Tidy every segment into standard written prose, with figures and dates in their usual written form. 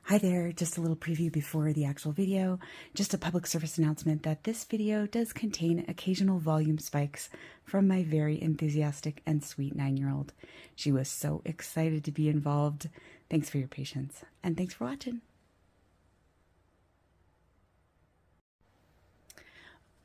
Hi there, just a little preview before the actual video. Just a public service announcement that this video does contain occasional volume spikes from my very enthusiastic and sweet 9-year-old. She was so excited to be involved. Thanks for your patience, and thanks for watching.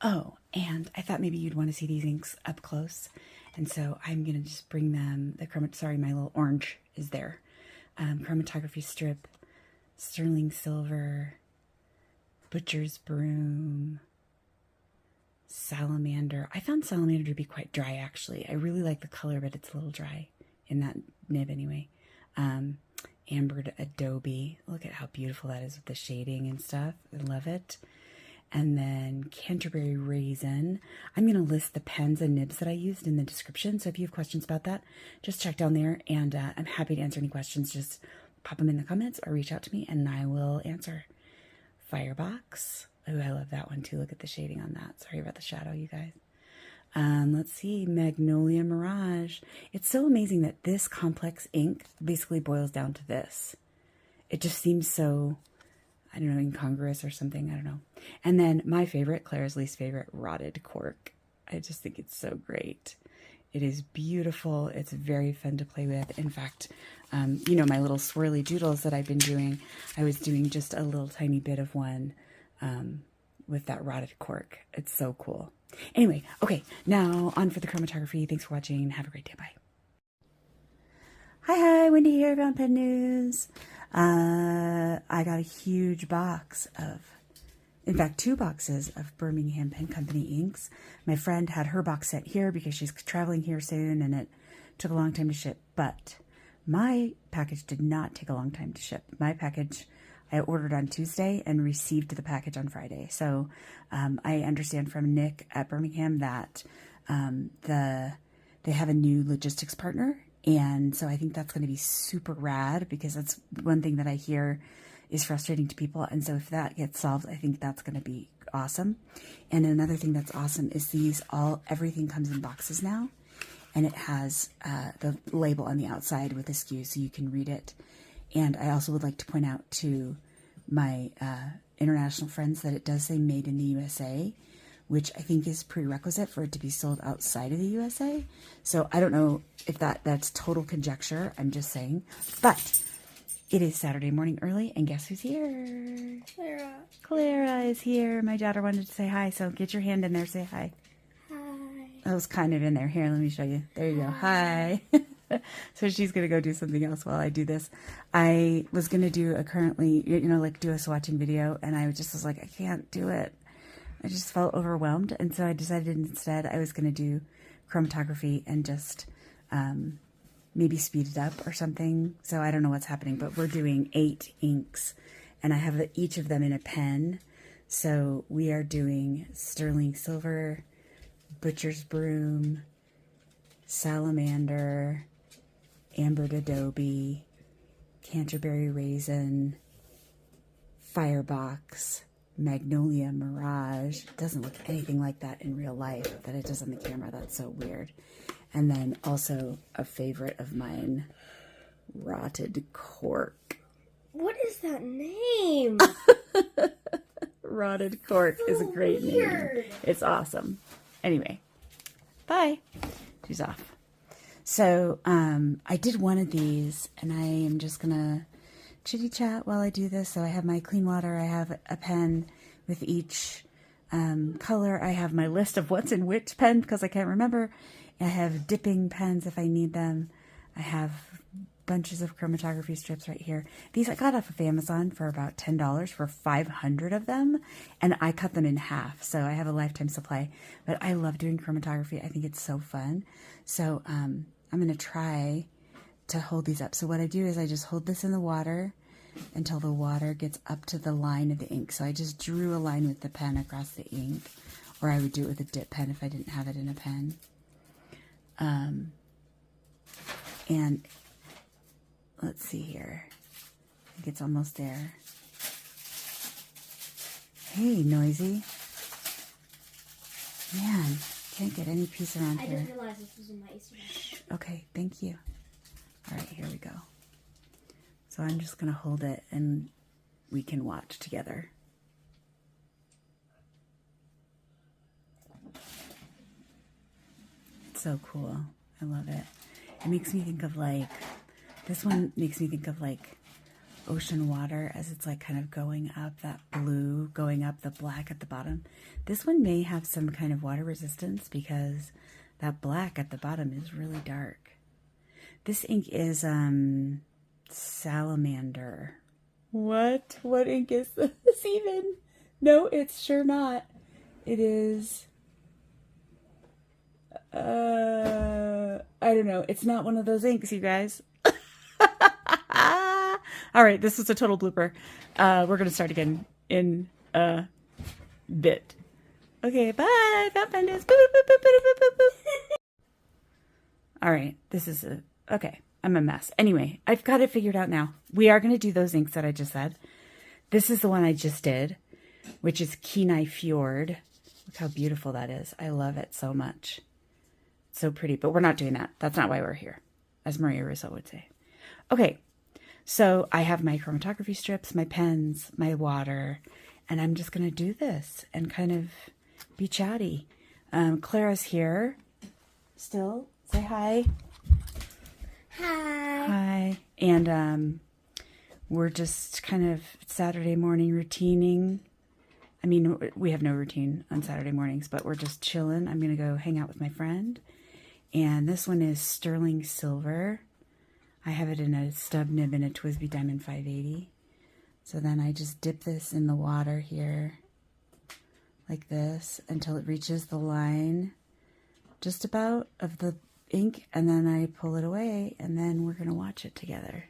Oh, and I thought maybe you'd want to see these inks up close, and so I'm going to just bring them, my little orange is there. Chromatography strip, sterling silver, butcher's broom, salamander. I found salamander to be quite dry, actually. I really like the color, but it's a little dry in that nib anyway. Ambered Adobe. Look at how beautiful that is with the shading and stuff. I love it. And then Canterbury Raisin. I'm going to list the pens and nibs that I used in the description, so if you have questions about that, just check down there, and I'm happy to answer any questions. Just pop them in the comments or reach out to me, and I will answer. Firebox. Oh, I love that one too. Look at the shading on that. Sorry about the shadow, you guys. Let's see. Magnolia Mirage. It's so amazing that this complex ink basically boils down to this. It just seems so, I don't know, incongruous or something. I don't know. And then my favorite, Clara's least favorite, Rotted Cork. I just think it's so great. It is beautiful. It's very fun to play with. In fact, you know, my little swirly doodles that I've been doing, I was doing just a little tiny bit of one with that Rotted Cork. It's so cool. Anyway, okay, now on for the chromatography. Thanks for watching. Have a great day. Bye. Hi, Wendy here, Found Pen News. I got a huge box of, in fact, 2 boxes of Birmingham Pen Company inks. My friend had her box set here because she's traveling here soon, and it took a long time to ship, but my package did not take a long time to ship. My package I ordered on Tuesday and received the package on Friday. So I understand from Nick at Birmingham that they have a new logistics partner, and so I think that's going to be super rad, because that's one thing that I hear is frustrating to people. And so if that gets solved, I think that's going to be awesome. And another thing that's awesome is everything comes in boxes now, and it has the label on the outside with the SKU so you can read it. And I also would like to point out to my international friends that it does say made in the USA, which I think is prerequisite for it to be sold outside of the USA. So I don't know if that's total conjecture. I'm just saying. But it is Saturday morning early, and guess who's here? Clara. Clara is here. My daughter wanted to say hi, so get your hand in there, say hi. Hi. That was kind of in there. Here, let me show you. There you go. Hi. So she's going to go do something else while I do this. I was going to do a do a swatching video, and I just was like, I can't do it. I just felt overwhelmed, and so I decided instead I was going to do chromatography and just maybe speed it up or something. So I don't know what's happening, but we're doing 8 inks, and I have each of them in a pen. So we are doing sterling silver, butcher's broom, salamander, ambered adobe, Canterbury Raisin, Firebox, Magnolia Mirage. It doesn't look anything like that in real life that it does on the camera. That's so weird. And then also a favorite of mine, Rotted Cork. What is that name? Rotted Cork is a great name. It's awesome. Anyway, bye. She's off. So I did one of these, and I am just gonna chitty chat while I do this. So I have my clean water. I have a pen with each color. I have my list of what's in which pen because I can't remember. I have dipping pens if I need them. I have bunches of chromatography strips right here. These I got off of Amazon for about $10 for 500 of them, and I cut them in half, so I have a lifetime supply. But I love doing chromatography. I think it's so fun. So I'm going to try to hold these up. So what I do is I just hold this in the water until the water gets up to the line of the ink. So I just drew a line with the pen across the ink, or I would do it with a dip pen if I didn't have it in a pen. And let's see here. I think it's almost there. Hey, Noisy. Man, can't get any peace around here. I didn't realize this was in my Easter egg. Okay, thank you. All right, here we go. So I'm just going to hold it and we can watch together. It's so cool. I love it. It makes me think of like, this one makes me think of like ocean water as it's like kind of going up, that blue going up, the black at the bottom. This one may have some kind of water resistance because that black at the bottom is really dark. This ink is Salamander. What ink is this even? No, it's sure not. It is I don't know. It's not one of those inks, you guys. All right, this was a total blooper. We're going to start again in a bit. Okay, bye. Found this. All right, this is okay, I'm a mess. Anyway, I've got it figured out now. We are going to do those inks that I just said. This is the one I just did, which is Kenai Fjord. Look how beautiful that is. I love it so much. It's so pretty, but we're not doing that. That's not why we're here, as Maria Russo would say. Okay. So I have my chromatography strips, my pens, my water, and I'm just going to do this and kind of be chatty. Clara's here still. Say hi. Hi. Hi. And we're just kind of Saturday morning routining. I mean, we have no routine on Saturday mornings, but we're just chilling. I'm going to go hang out with my friend. And this one is sterling silver. I have it in a stub nib in a TWSBI Diamond 580. So then I just dip this in the water here like this until it reaches the line just about of the ink, and then I pull it away, and then we're going to watch it together.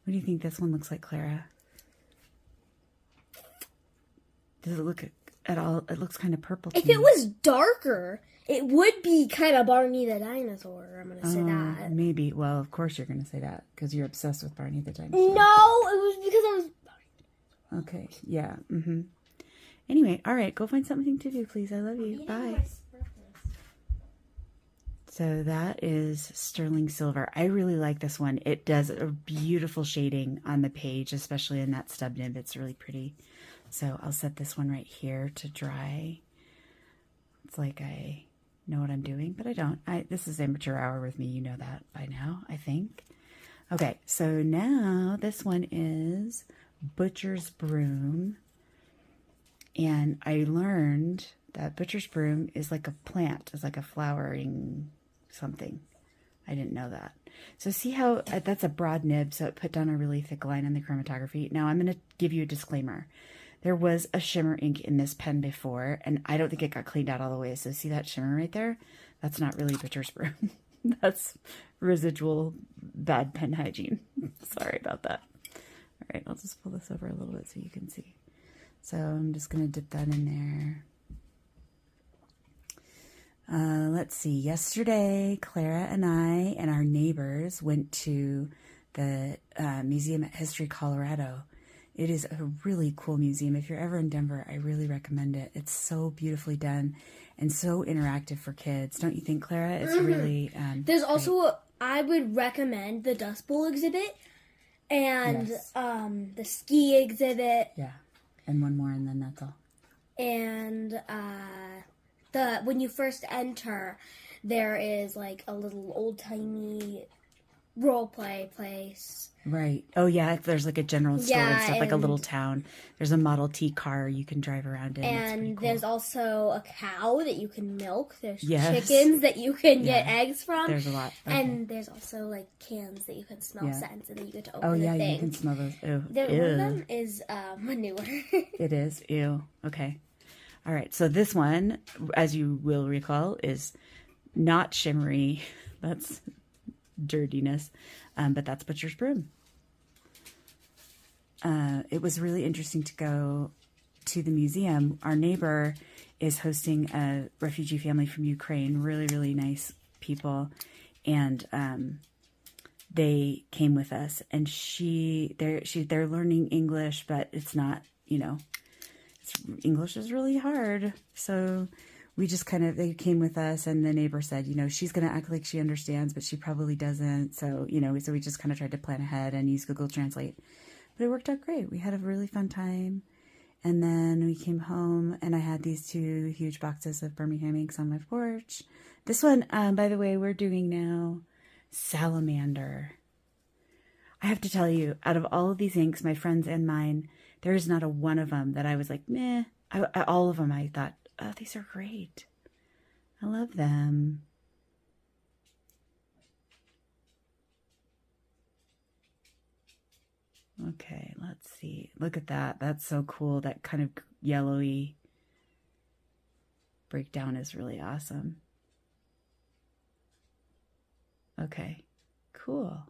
What do you think this one looks like, Clara? Does it look at all? It looks kind of purple to If me. it was darker, it would be kind of Barney the Dinosaur. I'm going to say that. Maybe. Well, of course you're going to say that because you're obsessed with Barney the Dinosaur. No, it was because I was... Okay. Yeah. Mm-hmm. Anyway, all right. Go find something to do, please. I love you. Bye. So that is sterling silver. I really like this one. It does a beautiful shading on the page, especially in that stub nib. It's really pretty. So I'll set this one right here to dry. It's like I know what I'm doing, but I don't. This is amateur hour with me. You know that by now, I think. Okay, so now this one is Butcher's Broom. And I learned that Butcher's Broom is like a plant. It's like a flowering something. I didn't know that. So see how that's a broad nib, so it put down a really thick line on the chromatography. Now I'm going to give you a disclaimer. There was a shimmer ink in this pen before, and I don't think it got cleaned out all the way. So see that shimmer right there? That's not really Butcher's Broom. That's residual bad pen hygiene. Sorry about that. All right, I'll just pull this over a little bit so you can see. So I'm just going to dip that in there. Let's see. Yesterday, Clara and I and our neighbors went to the Museum at History, Colorado. It is a really cool museum. If you're ever in Denver, I really recommend it. It's so beautifully done and so interactive for kids. Don't you think, Clara? It's really There's also, I would recommend the Dust Bowl exhibit and Yes. The ski exhibit. Yeah. And one more, and then that's all. And when you first enter, there is like a little old-timey role play place. Right. Oh, yeah. There's like a general store and Yeah, stuff, like a little and- town. There's a Model T car you can drive around in. It's pretty And cool. there's also a cow that you can milk. There's Yes. chickens that you can get Yeah. eggs from. There's a lot. Okay. And there's also like cans that you can smell Yeah. scents and then you get to open Oh, the yeah, thing. you can smell those. Ew. One of Ew. them is manure. It is. Ew. Okay. All right. So this one, as you will recall, is not shimmery. That's dirtiness. But that's Butcher's Broom. It was really interesting to go to the museum. Our neighbor is hosting a refugee family from Ukraine. Really, really nice people. And they came with us. And they're learning English, but it's not, English is really hard. So we just kind of, they came with us, and the neighbor said, you know, she's going to act like she understands, but she probably doesn't. So, you know, so we just kind of tried to plan ahead and use Google Translate. But it worked out great. We had a really fun time. And then we came home, and I had these 2 huge boxes of Birmingham inks on my porch. This one, by the way, we're doing now Salamander. I have to tell you, out of all of these inks, my friends and mine, there is not a one of them that I was like, meh. All of them, I thought, oh, these are great. I love them. Okay, let's see. Look at that. That's so cool. That kind of yellowy breakdown is really awesome. Okay, cool.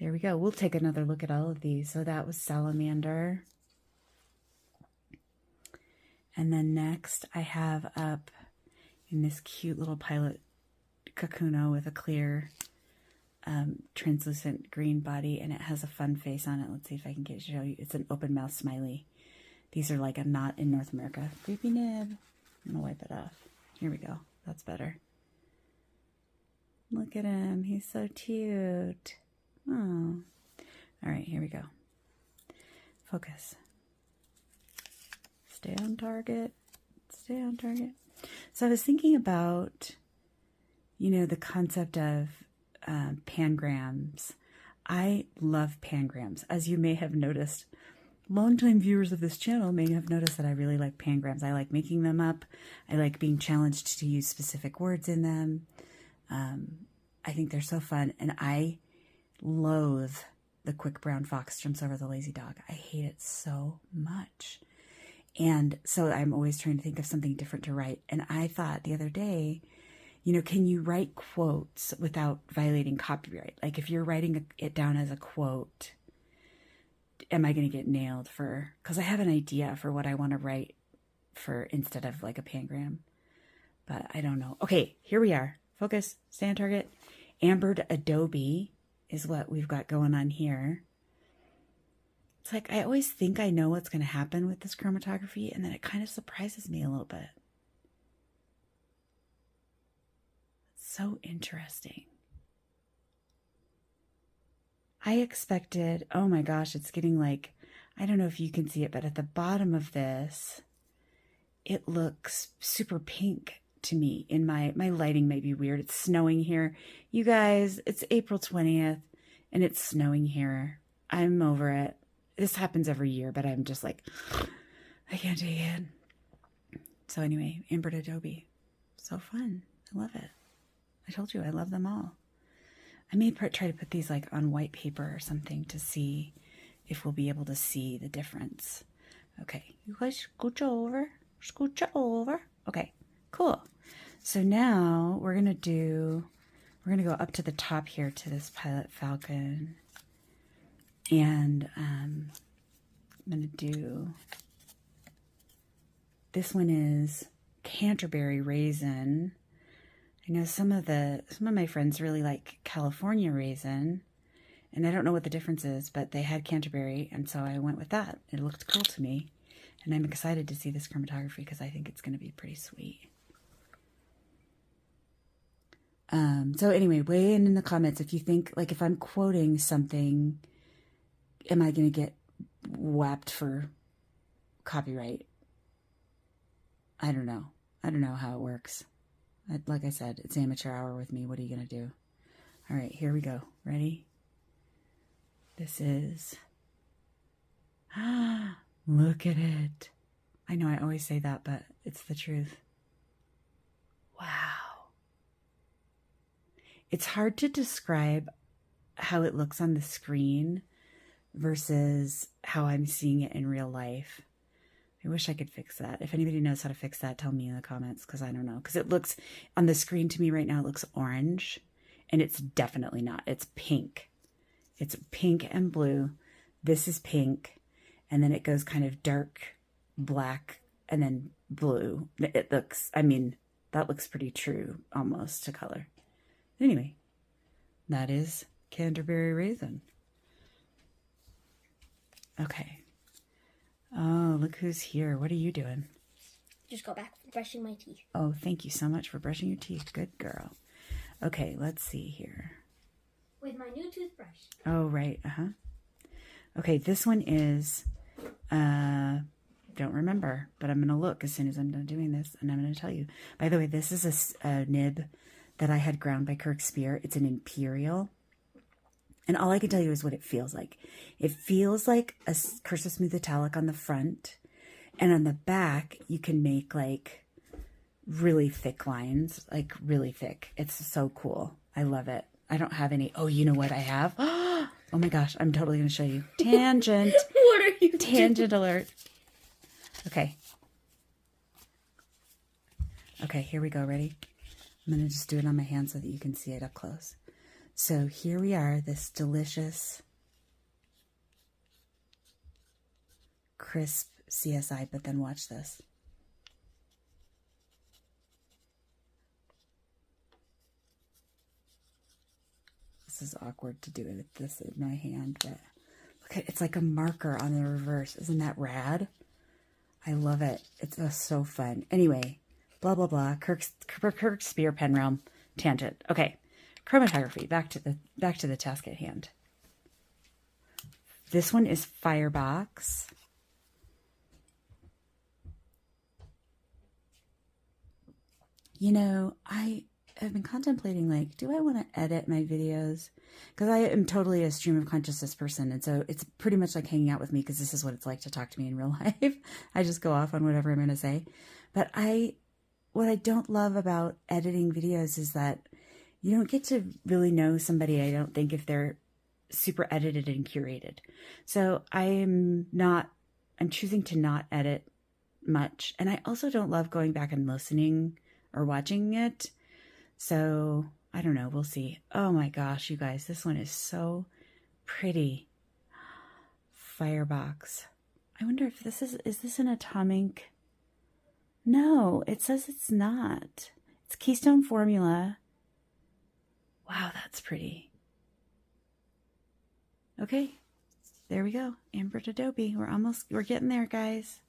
There we go. We'll take another look at all of these. So that was Salamander. And then next I have up in this cute little pilot Kakuno with a clear translucent green body, and it has a fun face on it. Let's see if I can show you. It's an open mouth smiley. These are like a not in North America. Creepy nib. I'm gonna wipe it off. Here we go. That's better. Look at him. He's so cute. Oh. All right, here we go. Focus. Stay on target. Stay on target. So I was thinking about, you know, the concept of pangrams. I love pangrams. As you may have noticed, longtime viewers of this channel may have noticed that I really like pangrams. I like making them up. I like being challenged to use specific words in them. I think they're so fun, and I loathe the quick brown fox jumps over the lazy dog. I hate it so much. And so I'm always trying to think of something different to write. And I thought the other day, you know, can you write quotes without violating copyright? Like if you're writing it down as a quote, am I going to get nailed for, because I have an idea for what I want to write for instead of like a pangram, but I don't know. Okay, here we are. Focus, stay on target. Ambered Adobe is what we've got going on here. It's like, I always think I know what's going to happen with this chromatography, and then it kind of surprises me a little bit. It's so interesting. I expected, oh my gosh, it's getting like, I don't know if you can see it, but at the bottom of this, it looks super pink to me. In my lighting may be weird. It's snowing here. You guys, it's April 20th and it's snowing here. I'm over it. This happens every year, but I'm just like, I can't take it. So anyway, Ambered Adobe. So fun. I love it. I told you I love them all. I may try to put these like on white paper or something to see if we'll be able to see the difference. Okay, you guys scooch over. Scooch over. Okay, cool. So now we're going to go up to the top here to this Pilot Falcon. And I'm going to do, this one is Canterbury Raisin. I know some of my friends really like California Raisin, and I don't know what the difference is, but they had Canterbury, and so I went with that. It looked cool to me, and I'm excited to see this chromatography because I think it's going to be pretty sweet. So anyway, weigh in the comments if you think, like, if I'm quoting something, am I going to get whapped for copyright? I don't know. I don't know how it works. Like I said, it's amateur hour with me. What are you going to do? All right, here we go. Ready? This is... look at it. I know I always say that, but it's the truth. Wow. It's hard to describe how it looks on the screen versus how I'm seeing it in real life. I wish I could fix that. If anybody knows how to fix that, tell me in the comments, because I don't know. Because it looks, on the screen to me right now, it looks orange, and it's definitely not. It's pink. It's pink and blue. This is pink, and then it goes kind of dark black, and then blue. It looks, I mean, that looks pretty true, almost, to color. Anyway, that is Canterbury Raisin. Okay. Oh, look who's here. What are you doing? just got back from brushing my teeth. Oh, thank you so much for brushing your teeth. Good girl. Okay, let's see here. With my new toothbrush. Oh, right. Okay, this one is, don't remember, but I'm going to look as soon as I'm done doing this, and I'm going to tell you. By the way, this is a nib that I had ground by Kirk Speer. It's an Imperial. And all I can tell you is what it feels like. It feels like a Cursive Smooth Metallic on the front. And on the back, you can make like really thick lines. Like really thick. It's so cool. I love it. I don't have any. Oh, you know what I have? Oh my gosh. I'm totally going to show you. Tangent. What are you Tangent doing? alert. Okay. Okay, here we go. Ready? I'm going to just do it on my hand so that you can see it up close. So here we are, this delicious, crisp CSI, but then watch this. This is awkward to do it with this in my hand, but look at it's like a marker on the reverse. Isn't that rad? I love it. It's so fun. Anyway, blah, blah, blah. Kirk Speer pen realm tangent. Okay. Chromatography, back to the task at hand. This one is Firebox. You know, I have been contemplating, like, do I want to edit my videos? Because I am totally a stream of consciousness person, and so it's pretty much like hanging out with me, because this is what it's like to talk to me in real life. I just go off on whatever I'm going to say. But what I don't love about editing videos is that you don't get to really know somebody, I don't think, if they're super edited and curated. So I'm choosing to not edit much. And I also don't love going back and listening or watching it. So I don't know. We'll see. Oh my gosh, you guys, this one is so pretty. Firebox. I wonder if is this an atomic? No, it says it's not. It's Keystone Formula. Wow, that's pretty. Okay, there we go. Ambered Adobe. We're getting there, guys.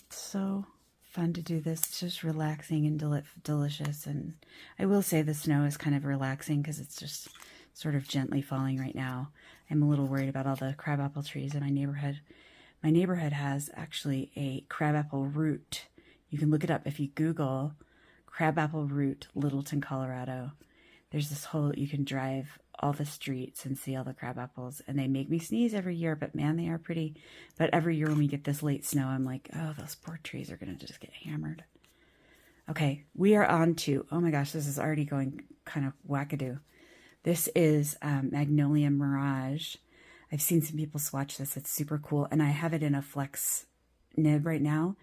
So fun to do this. It's just relaxing and delicious. And I will say the snow is kind of relaxing because it's just sort of gently falling right now. I'm a little worried about all the crabapple trees in my neighborhood. My neighborhood has actually a crabapple root. You can look it up if you Google crabapple root, Littleton, Colorado. There's this whole, you can drive all the streets and see all the crab apples, and they make me sneeze every year, but man, they are pretty. But every year when we get this late snow, I'm like, oh, those poor trees are going to just get hammered. Okay, we are on to, oh my gosh, this is already going kind of wackadoo. This is Magnolia Mirage. I've seen some people swatch this. It's super cool, and I have it in a flex nib right now.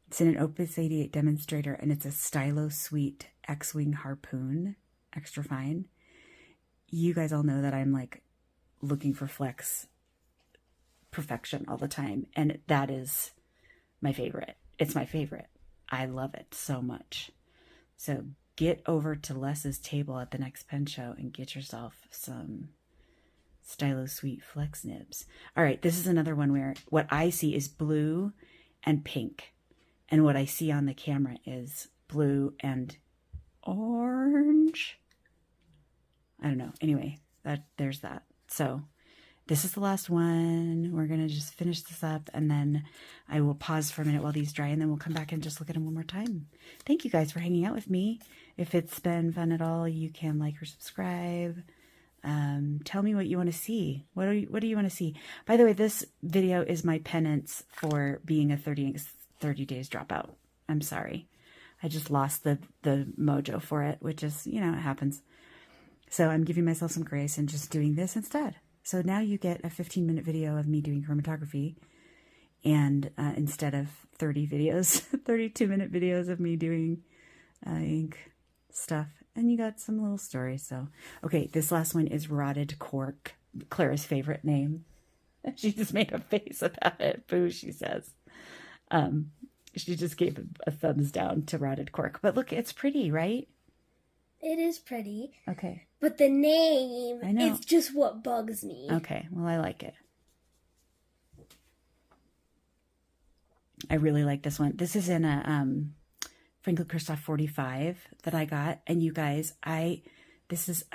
It's in an Opus 88 demonstrator, and it's a Stylo Sweet X-Wing harpoon. Extra fine. You guys all know that I'm like looking for flex perfection all the time, and that is my favorite. It's my favorite. I love it so much. So get over to Les's table at the next pen show and get yourself some Stylo Sweet flex nibs. All right, this is another one where what I see is blue and pink, and what I see on the camera is blue and orange. I don't know. Anyway, there's that. So this is the last one. We're going to just finish this up, and then I will pause for a minute while these dry, and then we'll come back and just look at them one more time. Thank you guys for hanging out with me. If it's been fun at all, you can like or subscribe. Tell me what you want to see. What do you want to see? By the way, this video is my penance for being a 30 days dropout. I'm sorry. I just lost the mojo for it, which is, you know, it happens. So I'm giving myself some grace and just doing this instead. So now you get a 15-minute video of me doing chromatography, and instead of 30 videos, 32-minute videos of me doing ink stuff. And you got some little stories. So, okay, this last one is Rotted Cork, Clara's favorite name. She just made a face about it. Boo, she says. She just gave a thumbs down to Rotted Cork. But look, it's pretty, right? It is pretty. Okay. But the name I know. is just what bugs me. Okay, well, I like it. I really like this one. This is in a Franklin Christoph 45 that I got. And you guys, I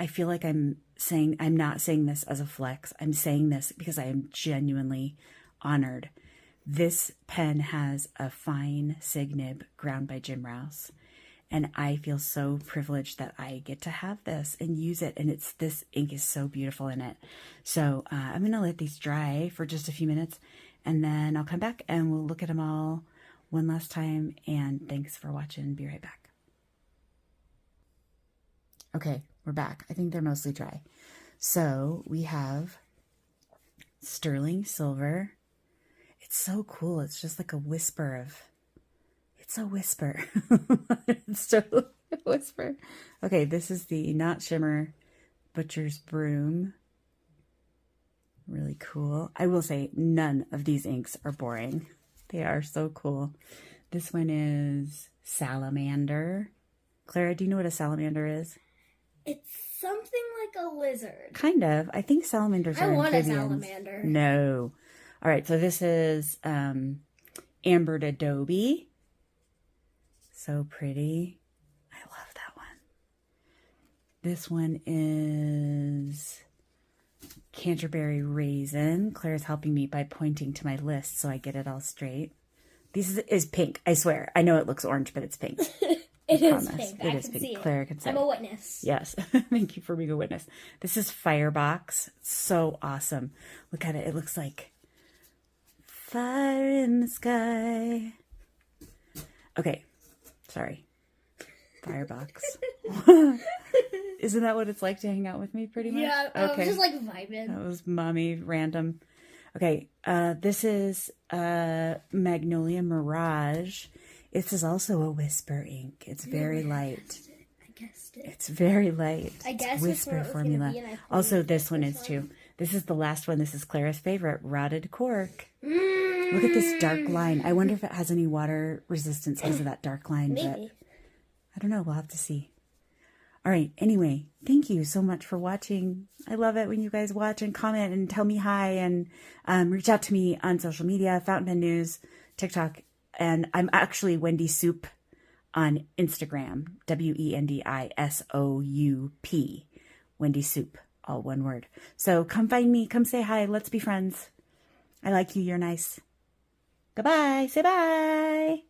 feel like I'm not saying this as a flex. I'm saying this because I am genuinely honored. This pen has a fine SIG nib ground by Jim Rouse. And I feel so privileged that I get to have this and use it. And this ink is so beautiful in it. So I'm going to let these dry for just a few minutes. And then I'll come back and we'll look at them all one last time. And thanks for watching. Be right back. Okay, we're back. I think they're mostly dry. So we have sterling silver. It's so cool. It's just like a whisper of... It's a whisper. It's so a whisper. Okay, this is the Not Shimmer Butcher's Broom. Really cool. I will say none of these inks are boring. They are so cool. This one is Salamander. Clara, do you know what a salamander is? It's something like a lizard. Kind of. I think salamanders are amphibians. I want a salamander. No. All right, so this is Ambered Adobe. So pretty. I love that one. This one is Canterbury Raisin. Claire's helping me by pointing to my list so I get it all straight. This is pink. I swear. I know it looks orange, but it's pink. It is pink. It is pink. Claire can say. I'm a witness. Yes. Thank you for being a witness. This is Firebox. So awesome. Look at it. It looks like fire in the sky. Okay. Sorry. Firebox. Isn't that what it's like to hang out with me pretty much? Yeah, okay. I was just like vibing. That was mommy random. Okay, this is Magnolia Mirage. This is also a whisper ink. It's very light. I guessed it. It's very light. I guess whisper formula. Also, this one is too. This is the last one. This is Clara's favorite, Rotted Cork. Look at this dark line. I wonder if it has any water resistance because of that dark line. Maybe. But I don't know. We'll have to see. All right. Anyway, thank you so much for watching. I love it when you guys watch and comment and tell me hi and reach out to me on social media, Fountain Pen News, TikTok. And I'm actually Wendy Soup on Instagram, WENDISOUP, Wendy Soup, all one word. So come find me. Come say hi. Let's be friends. I like you. You're nice. Goodbye. Say bye.